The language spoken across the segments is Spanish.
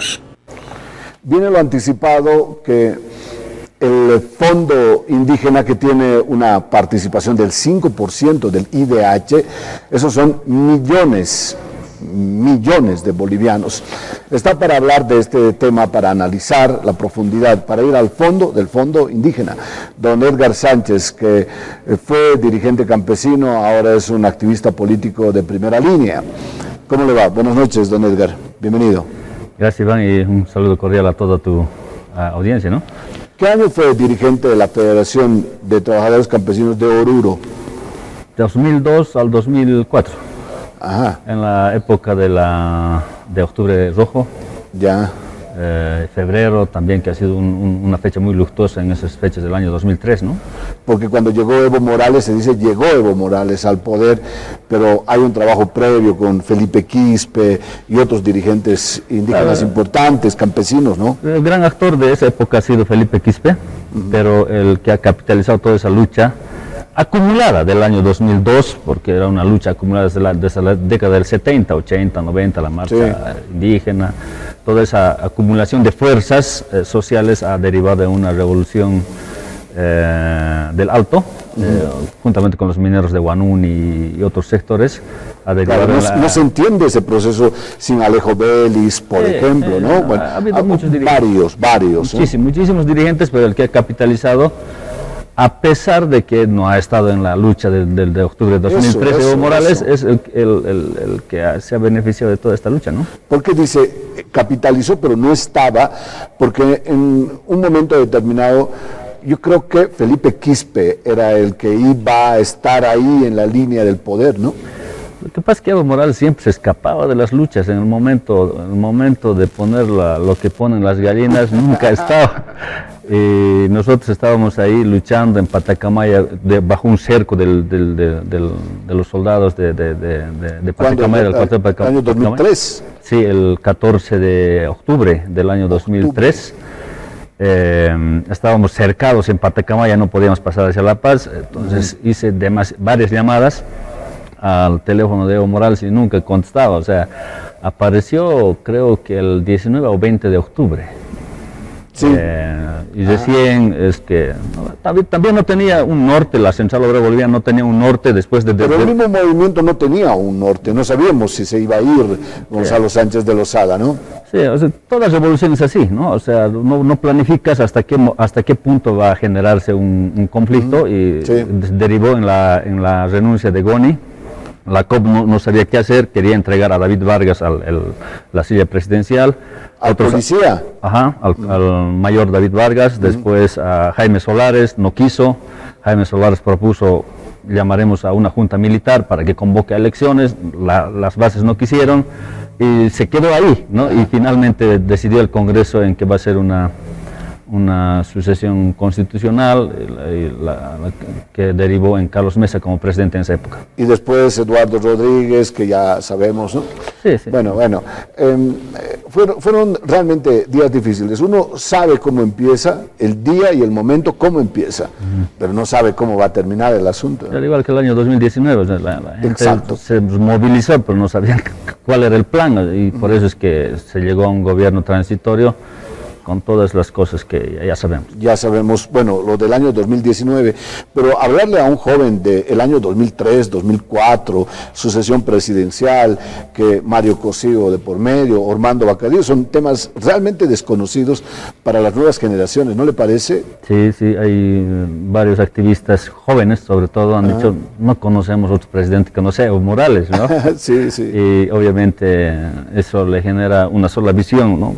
Pues. Viene lo anticipado que el fondo indígena, que tiene una participación del 5% del IDH, esos son millones de bolivianos. Está para hablar de este tema, para analizar la profundidad, para ir al fondo del fondo indígena. Don Edgar Sánchez, que fue dirigente campesino, ahora es un activista político de primera línea. ¿Cómo le va? Buenas noches, don Edgar. Bienvenido. Gracias, Iván, y un saludo cordial a toda tu audiencia, ¿no? ¿Qué año fue dirigente de la Federación de Trabajadores Campesinos de Oruro? 2002 al 2004. Ajá. En la época de Octubre Rojo. Ya. Febrero también, que ha sido una fecha muy luctuosa en esas fechas del año 2003, ¿no? Porque cuando llegó Evo Morales, se dice llegó Evo Morales al poder, pero hay un trabajo previo con Felipe Quispe y otros dirigentes indígenas importantes, campesinos, ¿no? El gran actor de esa época ha sido Felipe Quispe, pero el que ha capitalizado toda esa lucha acumulada del año 2002, porque era una lucha acumulada desde la década del 70, 80, 90, la marcha indígena, toda esa acumulación de fuerzas sociales ha derivado de una revolución del Alto, juntamente con los mineros de Huanún y otros sectores. No se entiende ese proceso sin Alejo Vélez, por ejemplo, ¿no? Bueno, ha habido muchos dirigentes. Varios. Muchísimos dirigentes, pero el que ha capitalizado, a pesar de que no ha estado en la lucha de octubre de 2013, Evo Morales es el que se ha beneficiado de toda esta lucha, ¿no? Porque dice, capitalizó, pero no estaba, porque en un momento determinado, yo creo que Felipe Quispe era el que iba a estar ahí en la línea del poder, ¿no? Lo que pasa es que Evo Morales siempre se escapaba de las luchas. En el momento de poner lo que ponen las gallinas, nunca estaba. Y nosotros estábamos ahí luchando en Patacamaya, bajo un cerco de los soldados de Patacamaya, del cuartel de Patacamaya. ¿Año 2003? Sí, el 14 de octubre del año 2003. Estábamos cercados en Patacamaya, no podíamos pasar hacia La Paz, entonces hice varias llamadas al teléfono de Evo Morales y nunca contestaba. O sea, apareció creo que el 19 o 20 de octubre. Sí. Y recién es que también no tenía un norte, la Central Obrera Boliviana no tenía un norte después de... Pero el mismo movimiento no tenía un norte, no sabíamos si se iba a ir Gonzalo Sánchez de Lozada, ¿no? Sí, o sea, toda revolución es así, ¿no? O sea, no planificas hasta qué punto va a generarse un conflicto y derivó en la renuncia de Goni. La COP no sabía qué hacer, quería entregar a David Vargas la silla presidencial. ¿Al policía? Ajá, al mayor David Vargas, después a Jaime Solares, no quiso. Jaime Solares propuso, llamaremos a una junta militar para que convoque a elecciones, las bases no quisieron y se quedó ahí, ¿no? Y finalmente decidió el Congreso en que va a ser una sucesión constitucional que derivó en Carlos Mesa como presidente en esa época. Y después Eduardo Rodríguez, que ya sabemos, ¿no? Sí. Bueno, fueron realmente días difíciles. Uno sabe cómo empieza el día y el momento, cómo empieza, pero no sabe cómo va a terminar el asunto, ¿no? Al igual que el año 2019, o sea, la gente se movilizó, pero no sabían cuál era el plan, y por eso es que se llegó a un gobierno transitorio con todas las cosas que ya sabemos. Ya sabemos, bueno, lo del año 2019, pero hablarle a un joven del año 2003, 2004, sucesión presidencial, que Mario Cosío de por medio, Ormando Bacadío, son temas realmente desconocidos para las nuevas generaciones, ¿no le parece? Sí, hay varios activistas jóvenes, sobre todo, han dicho, no conocemos otro presidente que no sea Evo Morales, ¿no? Sí. Y obviamente eso le genera una sola visión, ¿no?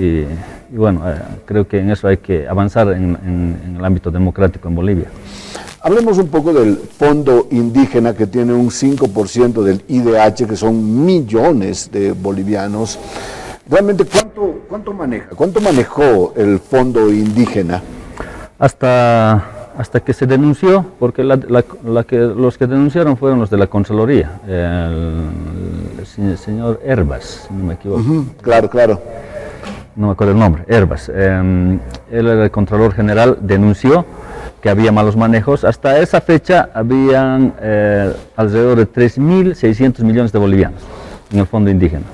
Y bueno, creo que en eso hay que avanzar en el ámbito democrático en Bolivia. Hablemos un poco del fondo indígena, que tiene un 5% del IDH, que son millones de bolivianos. Realmente, ¿cuánto maneja? ¿Cuánto manejó el fondo indígena? Hasta que se denunció, porque los que denunciaron fueron los de la Contraloría, el señor Herbas, si no me equivoco. Claro. No me acuerdo el nombre, Herbas. Él era el Contralor General, denunció que había malos manejos. Hasta esa fecha habían alrededor de 3.600 millones de bolivianos en el fondo indígena.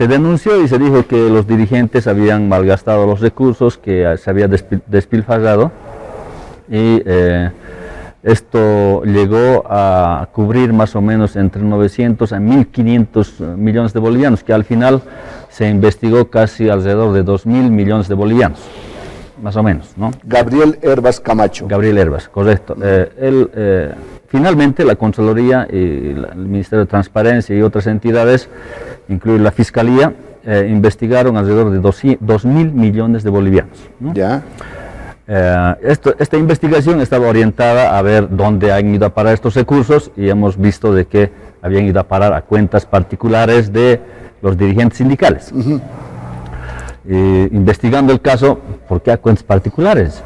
se denunció y se dijo que los dirigentes habían malgastado los recursos, que se había despilfarrado, y esto llegó a cubrir más o menos entre 900 a 1.500 millones de bolivianos, que al final se investigó casi alrededor de 2.000 millones de bolivianos, más o menos, ¿no? Gabriel Herbas Camacho. Gabriel Herbas, correcto. Finalmente la Contraloría y el Ministerio de Transparencia y otras entidades, incluida la Fiscalía, investigaron alrededor de 2.000 millones de bolivianos, ¿no? Ya. Esta investigación estaba orientada a ver dónde han ido a parar estos recursos, y hemos visto de que habían ido a parar a cuentas particulares de los dirigentes sindicales. Investigando el caso, ¿por qué a cuentas particulares?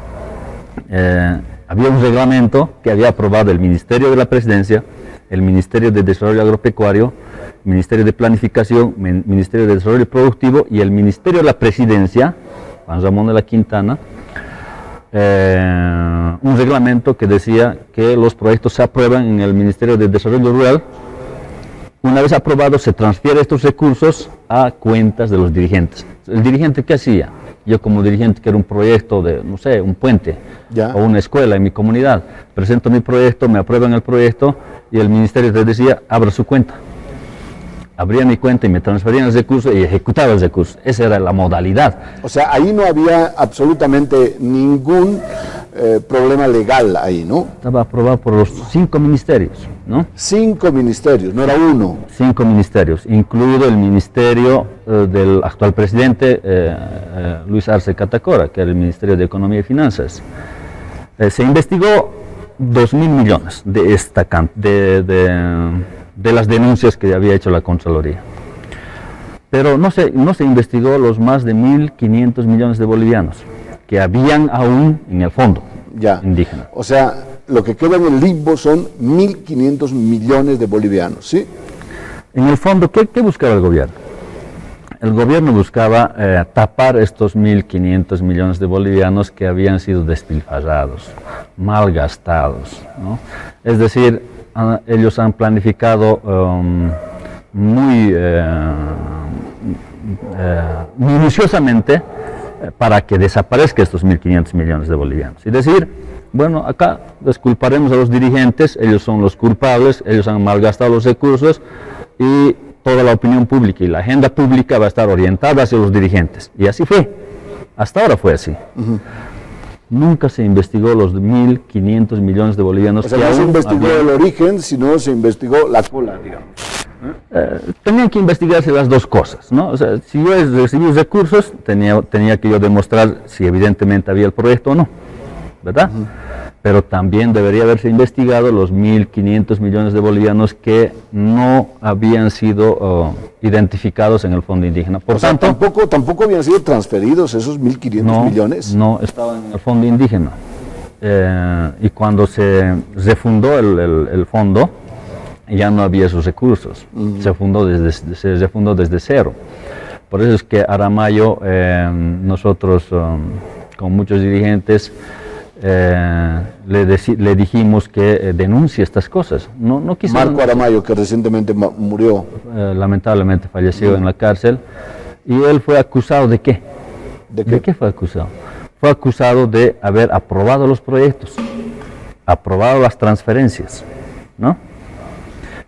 Había un reglamento que había aprobado el Ministerio de la Presidencia, el Ministerio de Desarrollo Agropecuario, el Ministerio de Planificación, el Ministerio de Desarrollo Productivo y el Ministerio de la Presidencia, Juan Ramón de la Quintana, un reglamento que decía que los proyectos se aprueban en el Ministerio de Desarrollo Rural. Una vez aprobado, se transfiere estos recursos a cuentas de los dirigentes. ¿El dirigente qué hacía? Yo como dirigente quiero un proyecto de, no sé, un puente o una escuela en mi comunidad. Presento mi proyecto, me aprueban el proyecto y el ministerio te decía, abra su cuenta. Abría mi cuenta y me transferían el recurso y ejecutaba el recurso. Esa era la modalidad. O sea, ahí no había absolutamente ningún problema legal ahí, ¿no? Estaba aprobado por los 5 ministerios, ¿no? 5 ministerios, no era uno. 5 ministerios, incluido el ministerio del actual presidente Luis Arce Catacora, que era el Ministerio de Economía y Finanzas. Se investigó 2.000 millones de de las denuncias que había hecho la Contraloría. Pero no se investigó los más de 1.500 millones de bolivianos que habían aún en el fondo indígena. O sea, lo que queda en el limbo son 1.500 millones de bolivianos, ¿sí? En el fondo, ¿qué buscaba el gobierno? El gobierno buscaba tapar estos 1.500 millones de bolivianos que habían sido despilfarrados, malgastados, ¿no? Es decir, ellos han planificado muy minuciosamente para que desaparezcan estos 1.500 millones de bolivianos. Y decir, bueno, acá desculparemos a los dirigentes, ellos son los culpables, ellos han malgastado los recursos y toda la opinión pública y la agenda pública va a estar orientada hacia los dirigentes. Y así fue. Hasta ahora fue así. Nunca se investigó los 1.500 millones de bolivianos. O sea, no se investigó el origen, sino se investigó la cola, digamos. Tenían que investigarse las dos cosas, ¿no? O sea, si yo recibí recursos, tenía que yo demostrar si evidentemente había el proyecto o no, ¿verdad? Pero también debería haberse investigado los 1.500 millones de bolivianos que no habían sido identificados en el Fondo Indígena. Por tanto, tampoco habían sido transferidos esos 1.500 millones. No, estaban en el Fondo Indígena. Y cuando se refundó el fondo, ya no había esos recursos. Se refundó desde cero. Por eso es que Aramayo, nosotros con muchos dirigentes, le dijimos que denuncie estas cosas. No quiso. Marco Aramayo, que recientemente murió. Lamentablemente falleció en la cárcel. Y él fue acusado ¿de qué? ¿De qué fue acusado? Fue acusado de haber aprobado los proyectos, aprobado las transferencias, ¿no?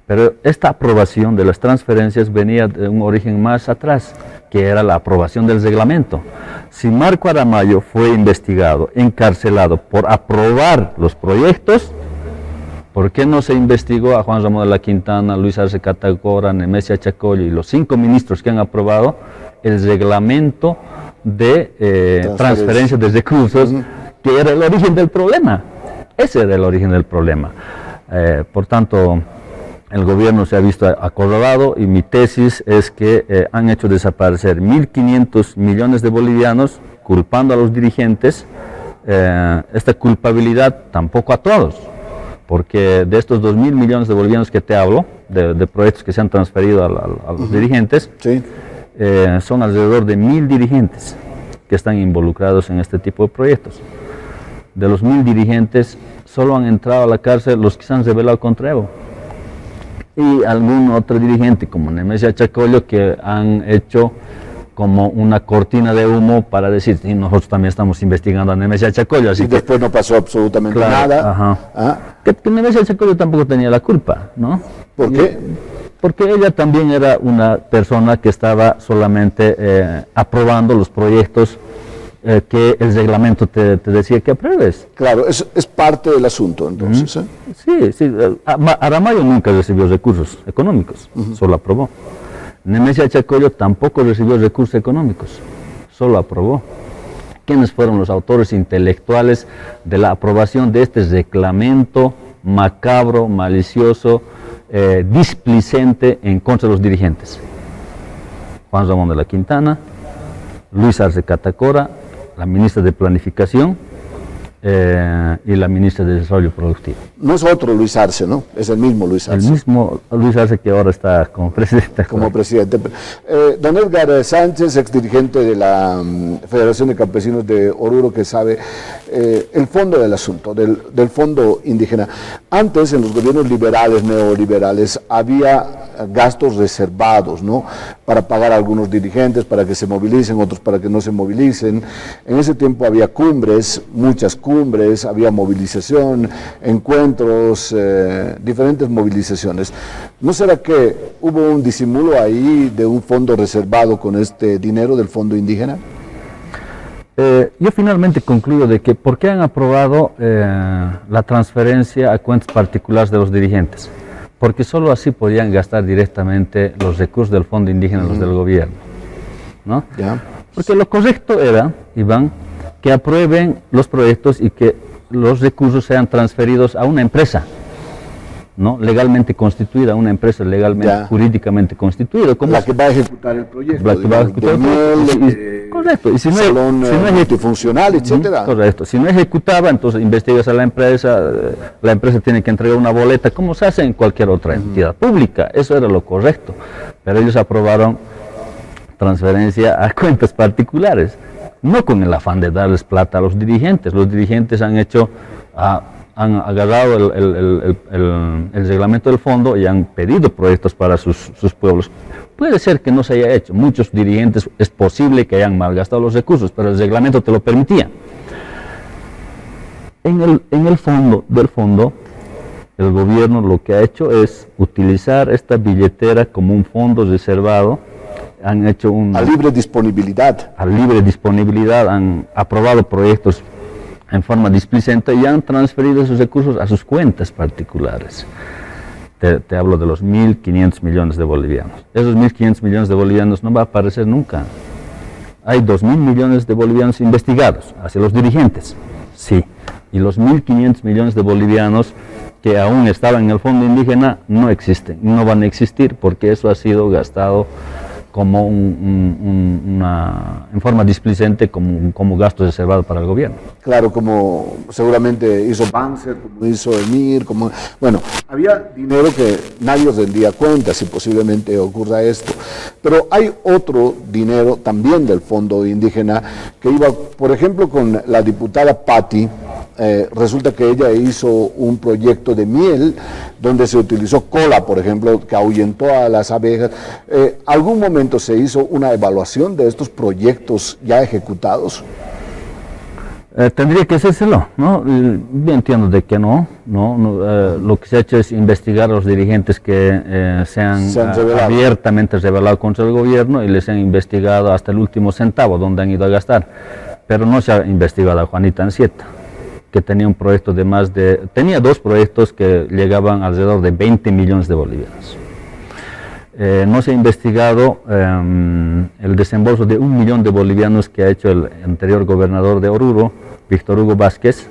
Pero esta aprobación de las transferencias venía de un origen más atrás, que era la aprobación del reglamento. Si Marco Aramayo fue investigado, encarcelado por aprobar los proyectos, ¿por qué no se investigó a Juan Ramón de la Quintana, Luis Arce Catacora, Nemesia Chacollo y los 5 ministros que han aprobado el reglamento de transferencias de recursos, que era el origen del problema? Ese era el origen del problema. Por tanto, el gobierno se ha visto acorralado y mi tesis es que han hecho desaparecer 1.500 millones de bolivianos culpando a los dirigentes. Esta culpabilidad tampoco a todos, porque de estos 2.000 millones de bolivianos que te hablo, de proyectos que se han transferido a los dirigentes, son alrededor de 1.000 dirigentes que están involucrados en este tipo de proyectos. De los 1.000 dirigentes, solo han entrado a la cárcel los que se han rebelado contra Evo. y algún otro dirigente como Nemesia Chacollo que han hecho como una cortina de humo para decir, sí, nosotros también estamos investigando a Nemesia Chacollo. Así y que, después no pasó absolutamente claro, nada. ajá. ¿Ah? Que Nemesia Chacollo tampoco tenía la culpa, ¿no? ¿Por qué? Porque ella también era una persona que estaba solamente aprobando los proyectos que el reglamento te decía que apruebes. Claro, es parte del asunto entonces. ¿Eh? Sí, sí. Aramayo nunca recibió recursos económicos, solo aprobó. Nemesia Chacollo tampoco recibió recursos económicos, solo aprobó. ¿Quiénes fueron los autores intelectuales de la aprobación de este reglamento macabro, malicioso, displicente en contra de los dirigentes? Juan Ramón de la Quintana, Luis Arce Catacora, la ministra de Planificación y la ministra de Desarrollo Productivo. No es otro Luis Arce, ¿no? Es el mismo Luis Arce. El mismo Luis Arce que ahora está como presidente. Como presidente. Don Edgar Sánchez, exdirigente de la Federación de Campesinos de Oruro, que sabe el fondo del asunto, del fondo indígena. Antes, en los gobiernos liberales, neoliberales, había gastos reservados, ¿no? Para pagar a algunos dirigentes, para que se movilicen, otros para que no se movilicen. En ese tiempo había cumbres, muchas cumbres, había movilización, encuentros, diferentes movilizaciones. ¿No será que hubo un disimulo ahí de un fondo reservado con este dinero del fondo indígena? Yo finalmente concluyo de que ¿por qué han aprobado la transferencia a cuentas particulares de los dirigentes? Porque solo así podían gastar directamente los recursos del fondo indígena, los del gobierno, ¿no? Ya. Porque lo correcto era, Iván, que aprueben los proyectos y que los recursos sean transferidos a una empresa, ¿no? Legalmente constituida, una empresa legalmente, jurídicamente constituida. Como la que va a ejecutar el proyecto. La que va a ejecutar el proyecto. Correcto. Y si no, salón multifuncional, etcétera. Correcto. Si no ejecutaba, entonces investigas a la empresa tiene que entregar una boleta, como se hace en cualquier otra entidad pública. Eso era lo correcto. Pero ellos aprobaron transferencia a cuentas particulares, no con el afán de darles plata a los dirigentes. Los dirigentes han agarrado el reglamento del fondo y han pedido proyectos para sus pueblos. Puede ser que no se haya hecho. Muchos dirigentes es posible que hayan malgastado los recursos, pero el reglamento te lo permitía. En el fondo del fondo, el gobierno lo que ha hecho es utilizar esta billetera como un fondo reservado. Han hecho a libre disponibilidad. A libre disponibilidad, han aprobado proyectos en forma displicente y han transferido esos recursos a sus cuentas particulares. Te hablo de los 1.500 millones de bolivianos. Esos 1.500 millones de bolivianos no va a aparecer nunca. Hay 2.000 millones de bolivianos investigados hacia los dirigentes, sí. Y los 1.500 millones de bolivianos que aún estaban en el fondo indígena no existen, no van a existir porque eso ha sido gastado como en forma displicente, como gasto reservado para el gobierno. Claro, como seguramente hizo Banzer, como hizo Emir, bueno, había dinero que nadie rendía cuenta si posiblemente ocurra esto. Pero hay otro dinero también del fondo indígena que iba, por ejemplo, con la diputada Patti. Resulta que ella hizo un proyecto de miel donde se utilizó cola, por ejemplo, que ahuyentó a las abejas. ¿Algún momento se hizo una evaluación de estos proyectos ya ejecutados? Tendría que hacérselo, ¿no? Yo entiendo de que no. Lo que se ha hecho es investigar a los dirigentes que se han abiertamente rebelado contra el gobierno y les han investigado hasta el último centavo donde han ido a gastar. Pero no se ha investigado a Juanita Anzieta, que tenía un proyecto tenía dos proyectos que llegaban alrededor de 20 millones de bolivianos. No se ha investigado el desembolso de 1 millón de bolivianos que ha hecho el anterior gobernador de Oruro, Víctor Hugo Vázquez,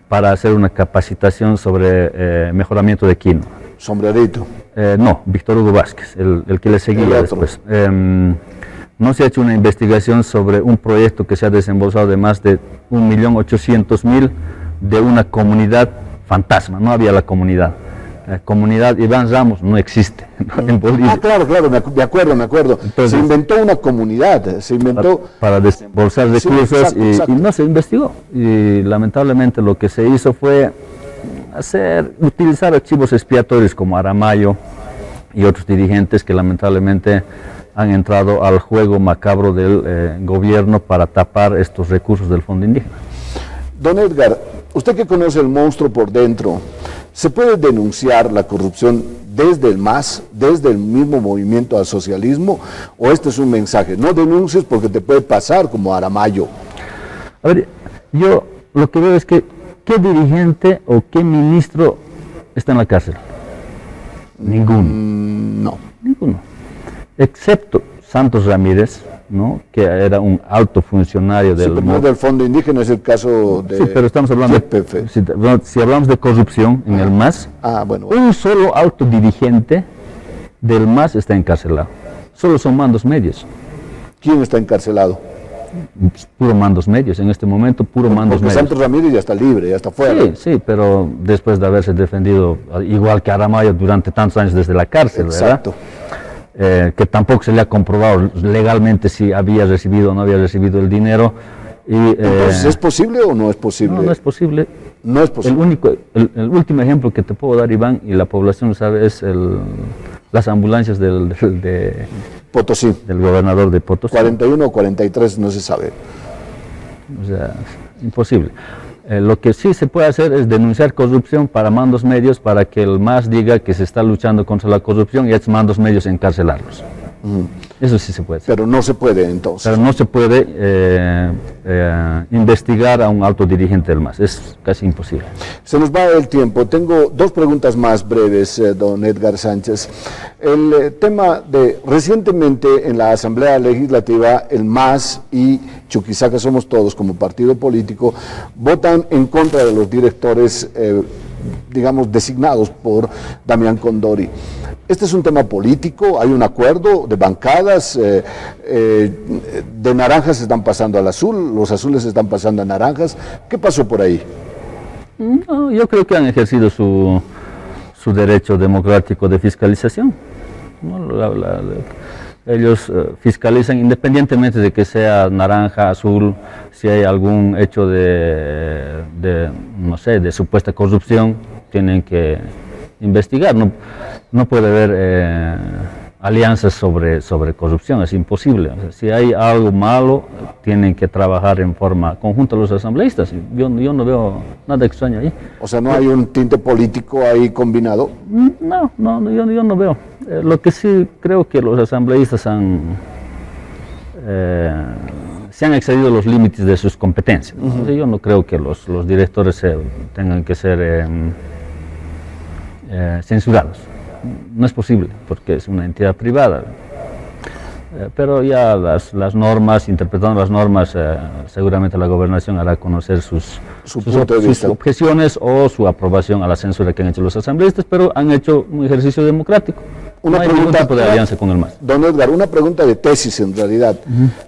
para hacer una capacitación sobre mejoramiento de quinoa. Sombrerito. No, Víctor Hugo Vázquez, el que le seguía después. No se ha hecho una investigación sobre un proyecto que se ha desembolsado de más de 1.800.000 de una comunidad fantasma. No había la comunidad. La comunidad Iván Ramos no existe en Bolivia. Claro, me acuerdo. Entonces, se inventó una comunidad, para desembolsar recursos, exacto. Y no se investigó. Y lamentablemente lo que se hizo fue utilizar archivos expiatorios como Aramayo y otros dirigentes que lamentablemente han entrado al juego macabro del gobierno para tapar estos recursos del Fondo Indígena. Don Edgar, usted que conoce el monstruo por dentro, ¿se puede denunciar la corrupción desde el MAS, desde el mismo movimiento al socialismo, o este es un mensaje? No denuncies porque te puede pasar como Aramayo. A ver, yo lo que veo es que ¿qué dirigente o qué ministro está en la cárcel? Ninguno. No. Ninguno. Excepto Santos Ramírez, ¿no? Que era un alto funcionario del... No del Fondo Indígena, es el caso de... Sí, pero estamos hablando YPF. si hablamos de corrupción en el MAS, bueno. un solo alto dirigente del MAS está encarcelado. Solo son mandos medios. ¿Quién está encarcelado? Puro mandos medios, en este momento puro mandos medios. Santos Ramírez ya está libre, ya está fuera. Sí, sí, pero después de haberse defendido, igual que Aramayo, durante tantos años desde la cárcel, Exacto. ¿verdad? Que tampoco se le ha comprobado legalmente si había recibido o no había recibido el dinero. Entonces, ¿es posible o no es posible? No, no es posible. No es posible. El último ejemplo que te puedo dar, Iván, y la población lo sabe, es las ambulancias de Potosí. Del gobernador de Potosí. 41 o 43, no se sabe. O sea, imposible. Lo que sí se puede hacer es denunciar corrupción para mandos medios para que el MAS diga que se está luchando contra la corrupción y a estos mandos medios encarcelarlos. Eso sí se puede hacer. Pero no se puede entonces. Pero no se puede investigar a un alto dirigente del MAS, es casi imposible. Se nos va el tiempo. Tengo dos preguntas más breves, don Edgar Sánchez. El tema de, recientemente en la Asamblea Legislativa, el MAS y Chuquisaca Somos Todos como partido político votan en contra de los directores, digamos, designados por Damián Condori. Este es un tema político, hay un acuerdo de bancadas, de naranjas se están pasando al azul, los azules se están pasando a naranjas. ¿Qué pasó por ahí? No, yo creo que han ejercido su derecho democrático de fiscalización. ¿No? Ellos fiscalizan independientemente de que sea naranja, azul, si hay algún hecho no sé, de supuesta corrupción, tienen que investigar. No puede haber alianzas sobre corrupción, es imposible. O sea, si hay algo malo, tienen que trabajar en forma conjunta los asambleístas. Yo no veo nada extraño ahí. O sea, ¿no hay un tinte político ahí combinado? No, yo no veo. Lo que sí creo que los asambleístas se han excedido los límites de sus competencias. O sea, yo no creo que los directores tengan que ser censurados. No es posible, porque es una entidad privada. Pero ya las normas, interpretando las normas, seguramente la gobernación hará conocer sus objeciones o su aprobación a la censura que han hecho los asambleístas, pero han hecho un ejercicio democrático. No hay ningún tipo de alianza con el MAS. Don Edgar, una pregunta de tesis en realidad.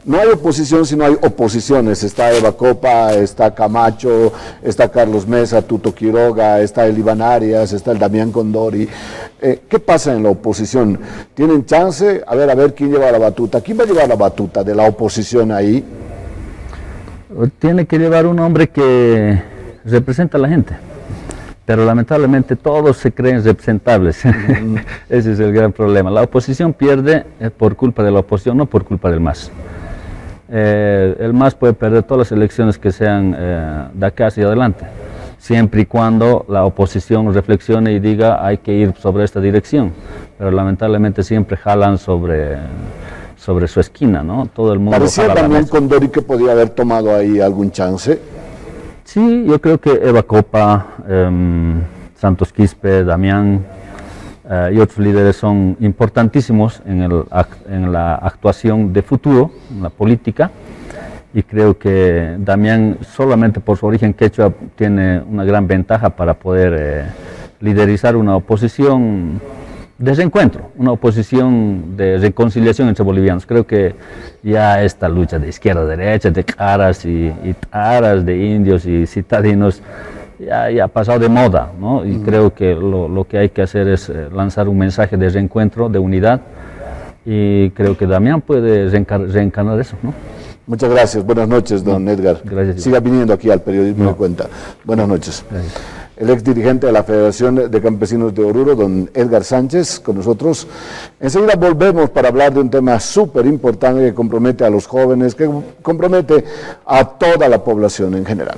No hay oposición si no hay oposiciones. Está Eva Copa, está Camacho, está Carlos Mesa, Tuto Quiroga, está el Iván Arias, está el Damián Condori. ¿Qué pasa en la oposición? ¿Tienen chance? A ver quién lleva la batuta. ¿Quién va a llevar la batuta de la oposición ahí? Tiene que llevar un hombre que representa a la gente. Pero lamentablemente todos se creen representables. Ese es el gran problema. La oposición pierde por culpa de la oposición, no por culpa del MAS. El MAS puede perder todas las elecciones que sean de acá hacia adelante, siempre y cuando la oposición reflexione y diga hay que ir sobre esta dirección. Pero lamentablemente siempre jalan sobre su esquina, ¿no? Todo el mundo parecía también Condori que podía haber tomado ahí algún chance. Sí, yo creo que Eva Copa, Santos Quispe, Damián y otros líderes son importantísimos en la actuación de futuro, en la política, y creo que Damián, solamente por su origen quechua, tiene una gran ventaja para poder liderizar una oposición de reencuentro, una oposición de reconciliación entre bolivianos. Creo que ya esta lucha de izquierda-derecha, de caras y taras, de indios y citadinos, ya ha pasado de moda, ¿no? Y creo que lo que hay que hacer es lanzar un mensaje de reencuentro, de unidad, y creo que Damián puede reencarnar eso, ¿no? Muchas gracias, buenas noches, don Edgar. Gracias. Siga viniendo aquí al Periodismo de Cuenta. Buenas noches. Gracias. el ex dirigente de la Federación de Campesinos de Oruro, don Edgar Sánchez, con nosotros. Enseguida volvemos para hablar de un tema súper importante que compromete a los jóvenes, que compromete a toda la población en general.